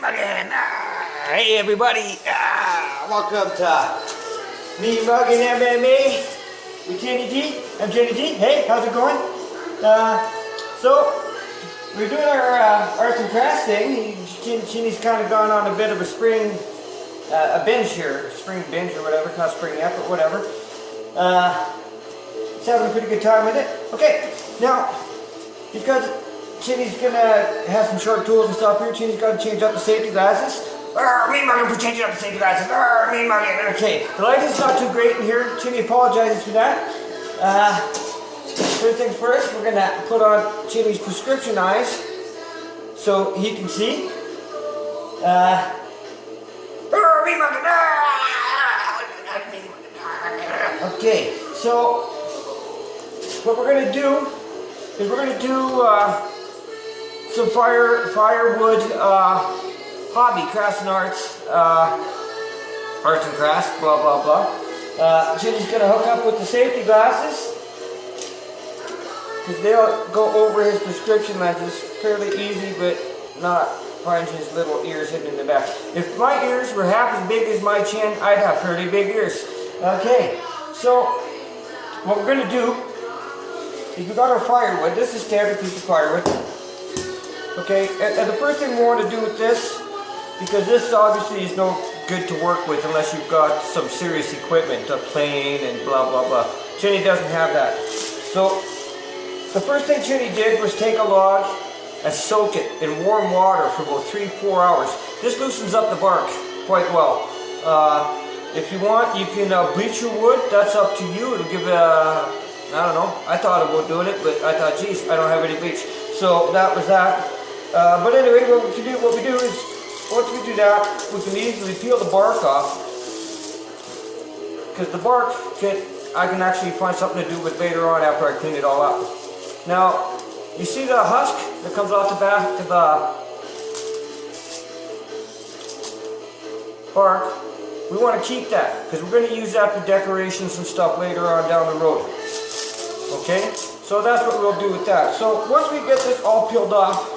Mean-Muggin. Hey everybody, welcome to Mean-Muggin MMA with Jenny G. I'm Jenny G. Hey, how's it going? So we're doing our arts and crafts thing. Jenny's kind of gone on a bit of a spring binge here, spring binge or whatever. It's not spring yet, but whatever. It's having a pretty good time with it. Okay, now because Chinny's gonna have some sharp tools and stuff here. Chinny's got to change up the safety glasses. Mean-Muggin for changing up the safety glasses. Mean-Muggin. Okay, the lighting's not too great in here. Chinny apologizes for that. First things first, we're gonna put on Chinny's prescription eyes so he can see. Mean-Muggin. Okay, so what we're gonna do is we're gonna do some firewood hobby, crafts and arts, arts and crafts, blah blah blah. Jenny's gonna hook up with the safety glasses because they'll go over his prescription lenses fairly easy, but not find his little ears hidden in the back. If my ears were half as big as my chin, I'd have fairly big ears. Okay, so what we're gonna do is we got our firewood. This is standard piece of firewood. Okay, and the first thing we want to do with this, because this obviously is no good to work with unless you've got some serious equipment, a plane and blah blah blah. Chinny doesn't have that. So the first thing Chinny did was take a log and soak it in warm water for about 3-4 hours. This loosens up the bark quite well. If you want, you can bleach your wood. That's up to you. It'll give a, I don't know. I thought about doing it, but I thought, geez, I don't have any bleach. So that was that. But anyway, what we do is, once we do that, we can easily peel the bark off. Because the bark, I can actually find something to do with later on after I clean it all up. Now, you see the husk that comes off the back of the bark? We want to keep that, because we're going to use that for decorations and stuff later on down the road. Okay? So that's what we'll do with that. So once we get this all peeled off,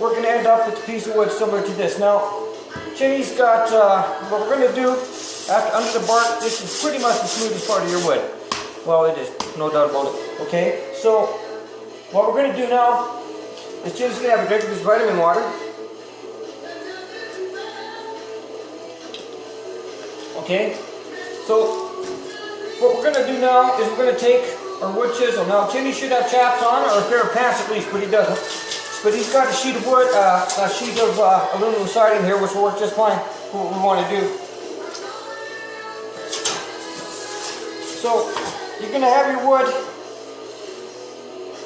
we're going to end up with a piece of wood similar to this. Now, Chinny's got, what we're going to do, under the bark, this is pretty much the smoothest part of your wood. Well, it is, no doubt about it. Okay, so what we're going to do now is Chinny's going to have a drink of his vitamin water. Okay, so what we're going to do now is we're going to take our wood chisel. Now, Chinny should have chaps on, or a pair of pants at least, but he doesn't. But he's got a sheet of wood, a sheet of aluminum siding here, which will work just fine for what we want to do. So, you're going to have your wood,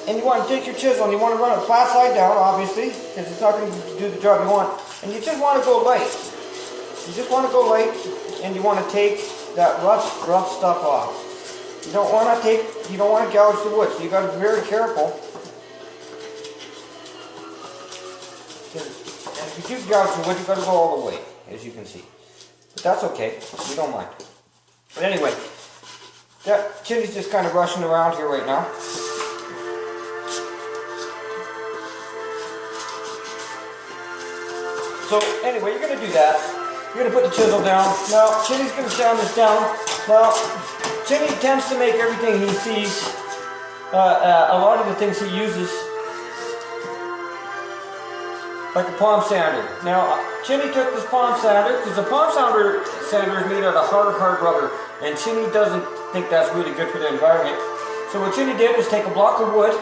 and you want to take your chisel, and you want to run it flat side down, obviously, because it's not going to do the job you want. And you just want to go light. You just want to go light, and you want to take that rough stuff off. You don't want to gouge the wood, so you got to be very careful. And if you do gouge the wood, you've got to go all the way, as you can see. But that's okay, we don't mind. But anyway, that Chinny's just kind of rushing around here right now. So anyway, you're going to do that. You're going to put the chisel down. Now, Chinny's going to sound this down. Now, Chinny tends to make everything he sees, a lot of the things he uses, like a palm sander. Now, Chinny took this palm sander, because the palm sander is made out of hard rubber, and Chinny doesn't think that's really good for the environment. So what Chinny did was take a block of wood.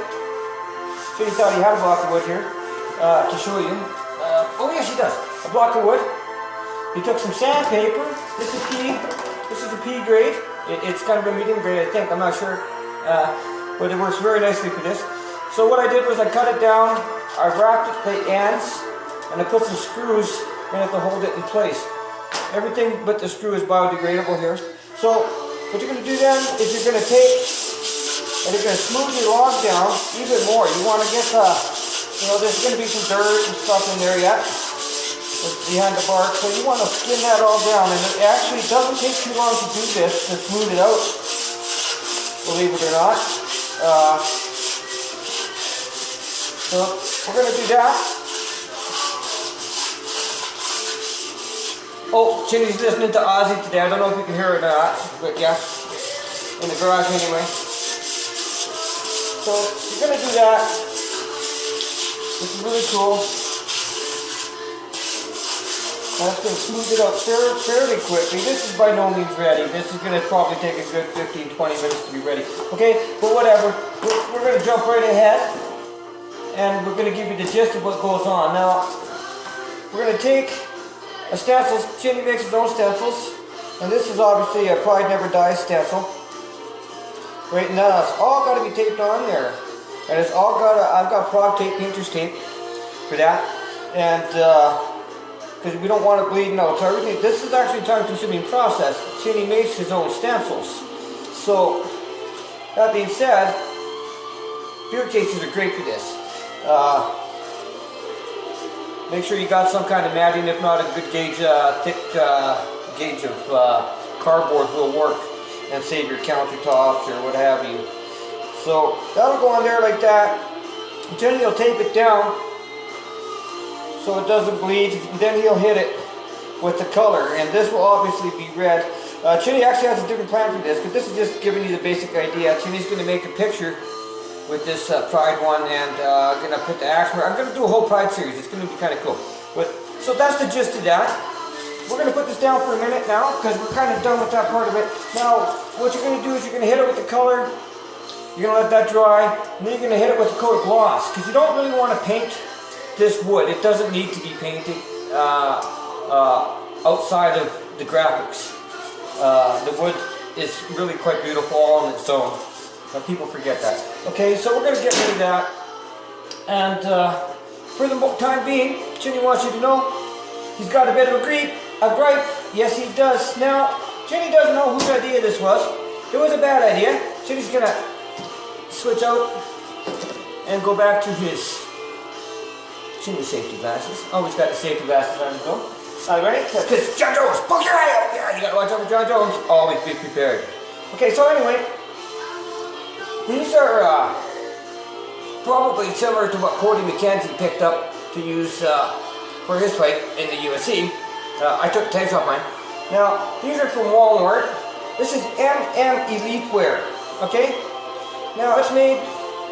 Chinny thought he had a block of wood here, to show you. Oh yes, he does. A block of wood. He took some sandpaper. This is a pea grade. It's kind of a medium grade, I think. I'm not sure. But it works very nicely for this. So what I did was I cut it down. I wrapped it the ends, and I put some screws in it to hold it in place. Everything but the screw is biodegradable here. So what you're going to do then is you're going to take and you're going to smooth your log down even more. You want to get there's going to be some dirt and stuff in there yet behind the bark, so you want to skin that all down. And it actually doesn't take too long to do this, to smooth it out, believe it or not. So we're going to do that. Oh, Chinny's listening to Ozzy today. I don't know if you can hear it or not, but yeah, in the garage anyway. So you're gonna do that, which is really cool. That's gonna smooth it out fairly quickly. This is by no means ready. This is gonna probably take a good 15-20 minutes to be ready. Okay, but whatever. We're gonna jump right ahead, and we're gonna give you the gist of what goes on. Now, we're gonna take a stencil. Chinny makes his own stencils, and this is obviously a Pride Never Dies stencil. Right, and that's all got to be taped on there, and it's all got. I've got frog tape, painter's tape for that, and because we don't want it bleeding out. So everything. This is actually a time-consuming process. Chinny makes his own stencils. So that being said, beer cases are great for this. Make sure you got some kind of matting. If not, a good gauge, thick gauge of cardboard will work and save your countertops or what have you. So that'll go on there like that. Then you'll tape it down so it doesn't bleed. Then he'll hit it with the color, and this will obviously be red. Chinny actually has a different plan for this, because this is just giving you the basic idea. Chinny's going to make a picture with this Pride one, and I'm going to put the axe mark. I'm going to do a whole Pride series. It's going to be kind of cool. But so that's the gist of that. We're going to put this down for a minute now, because we're kind of done with that part of it. Now, what you're going to do is you're going to hit it with the color. You're going to let that dry, and then you're going to hit it with a coat of gloss, because you don't really want to paint this wood. It doesn't need to be painted outside of the graphics. The wood is really quite beautiful all on its own. People forget that. Okay, so we're going to get rid of that. And for the time being, Chinny wants you to know he's got a bit of a gripe. Yes, he does. Now, Chinny doesn't know whose idea this was. It was a bad idea. Chinny's going to switch out and go back to his Chinny safety glasses. Always got the safety glasses on his own. All right, because John Jones, poke your eye out. Yeah, you got to watch out for John Jones. Always be prepared. Okay, so anyway, these are probably similar to what Cody McKenzie picked up to use for his fight in the UFC. I took tags off mine. Now, these are from Walmart. This is MM Elite Wear. Okay? Now, it's made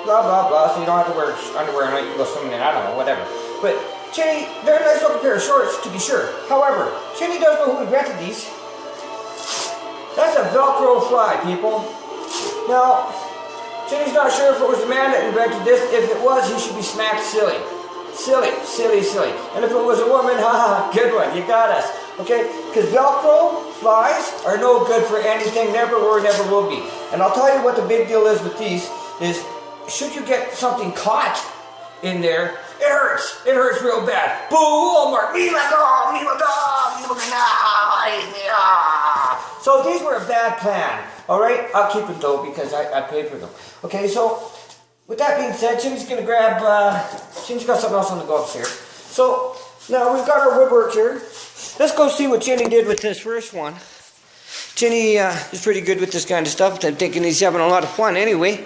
blah blah blah, so you don't have to wear underwear and you can go swimming in, I don't know, whatever. But Chinny, they're a nice looking pair of shorts to be sure. However, Chinny doesn't know who invented these. That's a Velcro fly, people. Now, Chinny's not sure if it was the man that invented this. If it was, he should be smacked silly. Silly, silly, silly. And if it was a woman, haha, good one, you got us. Okay? Because Velcro flies are no good for anything, never were, never will be. And I'll tell you what the big deal is with these, is should you get something caught in there, it hurts. It hurts real bad. Boo, Walmart, Mean-Muggin, Mean-Muggin. So these were a bad plan. Alright, I'll keep them though because I paid for them. Okay, so with that being said, Chinny's gonna grab, Chinny's got something else on the go upstairs. So now we've got our woodwork here. Let's go see what Chinny did with this first one. Chinny is pretty good with this kind of stuff. I'm thinking he's having a lot of fun anyway.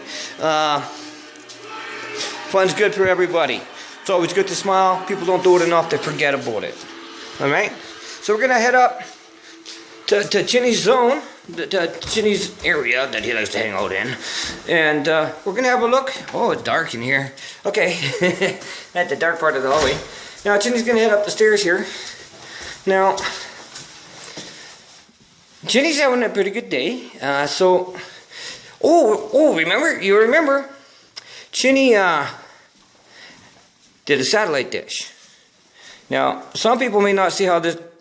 Fun's good for everybody. It's always good to smile. People don't do it enough, they forget about it. Alright? So we're gonna head up to Chinny's zone, to Chinny's area that he likes to hang out in. And we're gonna have a look. Oh, it's dark in here. Okay, at the dark part of the hallway. Now Chinny's gonna head up the stairs here. Now, Chinny's having a pretty good day. You remember, Chinny did a satellite dish. Now, some people may not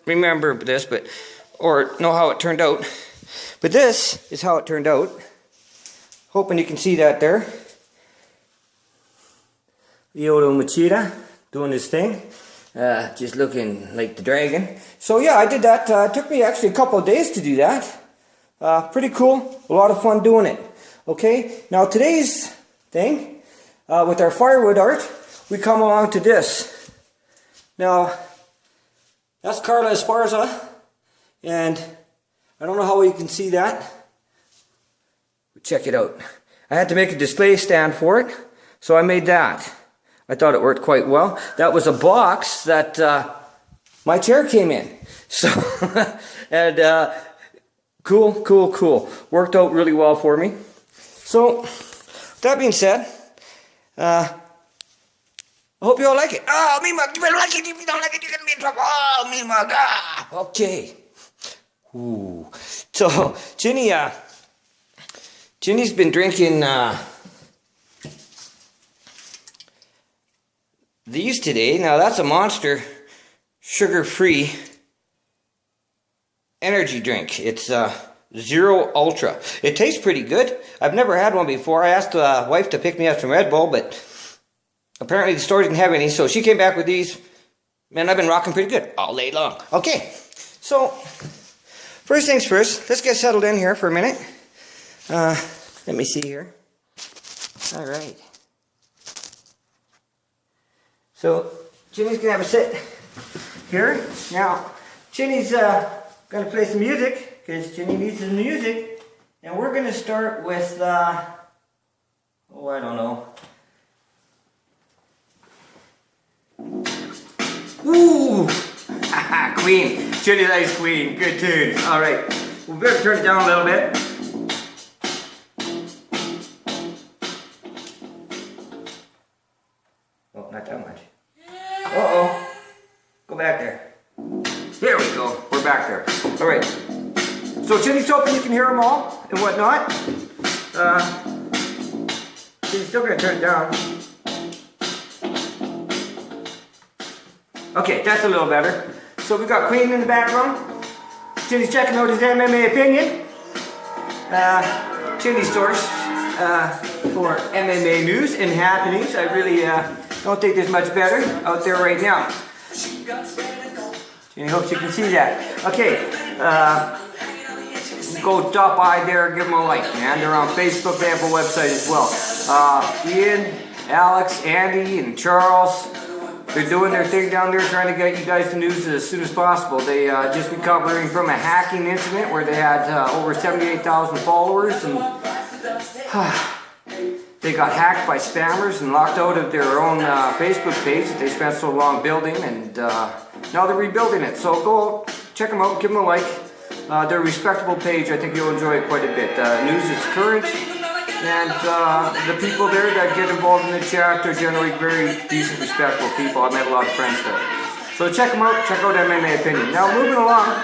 remember this, or know how it turned out. But this is how it turned out. Hoping you can see that there. Yoda Machida doing his thing. Just looking like the dragon. So yeah, I did that. It took me actually a couple of days to do that. Pretty cool. A lot of fun doing it. Okay, now today's thing, with our firewood art, we come along to this. Now, that's Carla Esparza. And I don't know how you can see that. Check it out. I had to make a display stand for it, so I made that. I thought it worked quite well. That was a box that my chair came in. So, and cool. Worked out really well for me. So, that being said, I hope you all like it. Oh, Mean-Muggin, you better like it. If you don't like it, you're going to be in trouble. Oh, Mean-Muggin. Ah, okay. Ooh. So, Ginny's been drinking these today. Now, that's a Monster sugar-free energy drink. It's Zero Ultra. It tastes pretty good. I've never had one before. I asked the wife to pick me up some Red Bull, but apparently the store didn't have any, so she came back with these. Man, I've been rocking pretty good all day long. Okay, so first things first, let's get settled in here for a minute. Let me see here. All right. So Ginny's gonna have a sit here. Now, Ginny's gonna play some music because Ginny needs some music, and we're gonna start with oh, I don't know. Ooh, Queen. Ginny likes Queen. Good tune. All right, we better turn it down a little bit. Oh, not that much. Uh-oh. Go back there. There we go. We're back there. All right. So Ginny's hoping you can hear them all and whatnot. She's still going to turn it down. Okay, that's a little better. So we got Queen in the background. Ginny's checking out his MMA opinion. Ginny's source for MMA news and happenings. I really don't think there's much better out there right now. Ginny hopes you can see that. Okay, go stop by there, give them a like, man. They're on Facebook, they have a website as well. Ian, Alex, Andy, and Charles, they're doing their thing down there trying to get you guys the news as soon as possible. They just recovering from a hacking incident where they had over 78,000 followers, and they got hacked by spammers and locked out of their own Facebook page that they spent so long building, and now they're rebuilding it. So go check them out, give them a like. They're a respectable page. I think you'll enjoy it quite a bit. News is current, and the people there that get involved in the chat are generally very decent, respectable people. I've met a lot of friends there. So check them out. Check out MMA Opinion. Now moving along.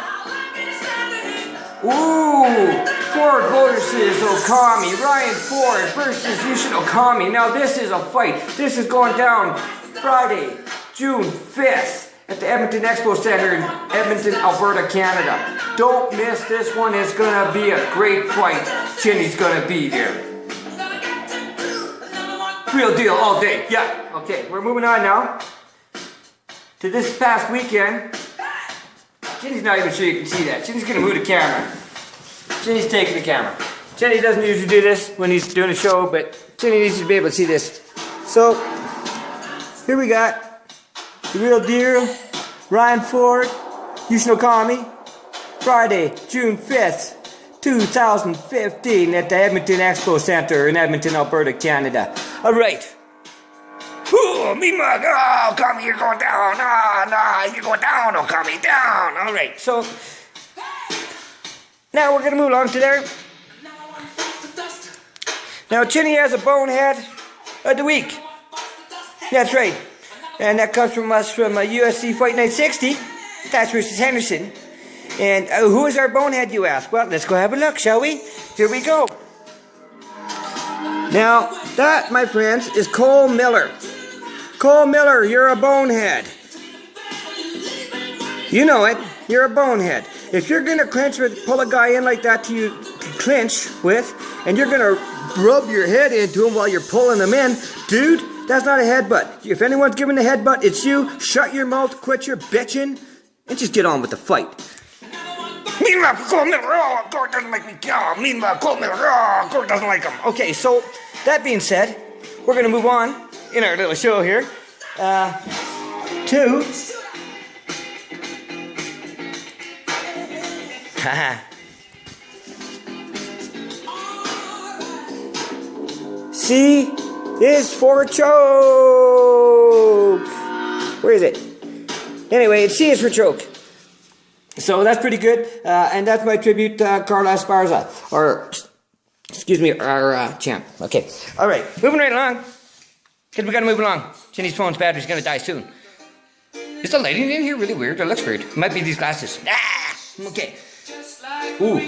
Ooh, Ford versus Okami. Ryan Ford versus Yushin Okami. Now this is a fight. This is going down Friday, June 5th. At the Edmonton Expo Center in Edmonton, Alberta, Canada. Don't miss this one. It's going to be a great fight. Ginny's going to be there. Real deal all day. Yeah. Okay, we're moving on now to this past weekend. Ginny's not even sure you can see that. Ginny's going to move the camera. Ginny's taking the camera. Ginny doesn't usually do this when he's doing a show, but Ginny needs to be able to see this. So, here we got the real deal, Ryan Ford, Yushin Okami, Friday, June 5th, 2015 at the Edmonton Expo Center in Edmonton, Alberta, Canada. Alright. Ooh, Mean-Muggin, oh, Okami, you're going down. Nah, you're going down, Okami, down. Alright, so now we're going to move along to there. Now, Ginny has a bonehead of the week. That's right. And that comes from us from UFC Fight Night 60, Thatch versus Henderson. And who is our bonehead, you ask? Well, let's go have a look, shall we? Here we go. Now, that, my friends, is Cole Miller. Cole Miller, you're a bonehead. You know it. You're a bonehead. If you're going to clinch with, pull a guy in like that to clinch with, and you're going to rub your head into him while you're pulling him in, dude, that's not a headbutt. If anyone's giving a headbutt, it's you. Shut your mouth, quit your bitching, and just get on with the fight. Mean-Muggin, Cole Miller, oh, Gord doesn't like me. Oh, Mean-Muggin, Cole Miller, oh, Gord doesn't like him. Okay, so, that being said, we're going to move on in our little show here to... C is for choke. Where is it? Anyway, C is for choke. So that's pretty good, and that's my tribute to Carla Esparza, or, excuse me, our champ. Okay, all right, moving right along, because we got to move along. Ginny's phone's battery's going to die soon. Is the lighting in here really weird? It looks weird. It might be these glasses. Ah, okay. Ooh.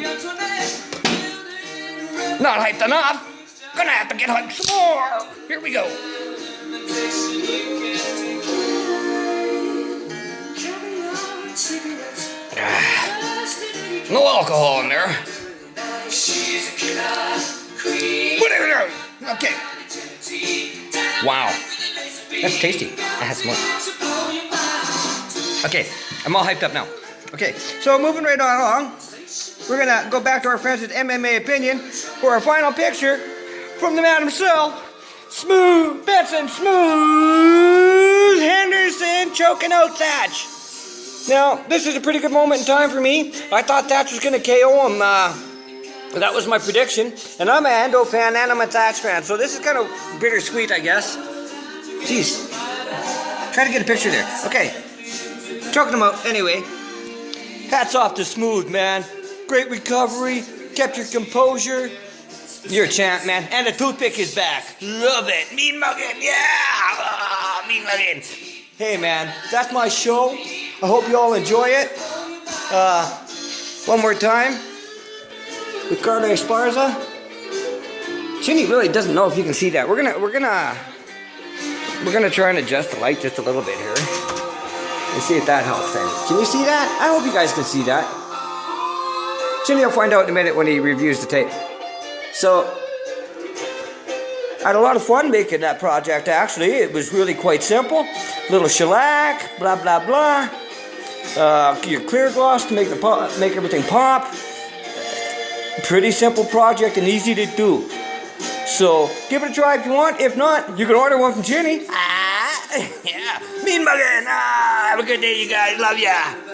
Not hyped enough. Gonna have to get hyped some more. Here we go. No alcohol in there. Whatever. Okay. Wow. That's tasty. That has more. Okay, I'm all hyped up now. Okay, so moving right on along, we're gonna go back to our friends at MMA Opinion for our final picture from the man himself, Smooth Benson, Smooth Henderson, choking out Thatch. Now, this is a pretty good moment in time for me. I thought Thatch was gonna KO him. That was my prediction, and I'm an Ando fan and I'm a Thatch fan, so this is kind of bittersweet, I guess. Jeez, try to get a picture there. Okay. Choking him out. Anyway, hats off to Smooth, man. Great recovery. Kept your composure. You're a champ, man. And the toothpick is back. Love it. Mean-Muggin. Yeah. Mean-Muggin. Hey, man. That's my show. I hope you all enjoy it. One more time. With Carla Esparza. Ginny really doesn't know if you can see that. We're gonna try and adjust the light just a little bit here. And see if that helps then. Can you see that? I hope you guys can see that. Jimmy will find out in a minute when he reviews the tape. So, I had a lot of fun making that project actually. It was really quite simple. Little shellac, blah blah blah. Your clear gloss to make everything pop. Pretty simple project and easy to do. So, give it a try if you want. If not, you can order one from Ginny. Yeah. Mean-Muggin. Have a good day, you guys. Love ya.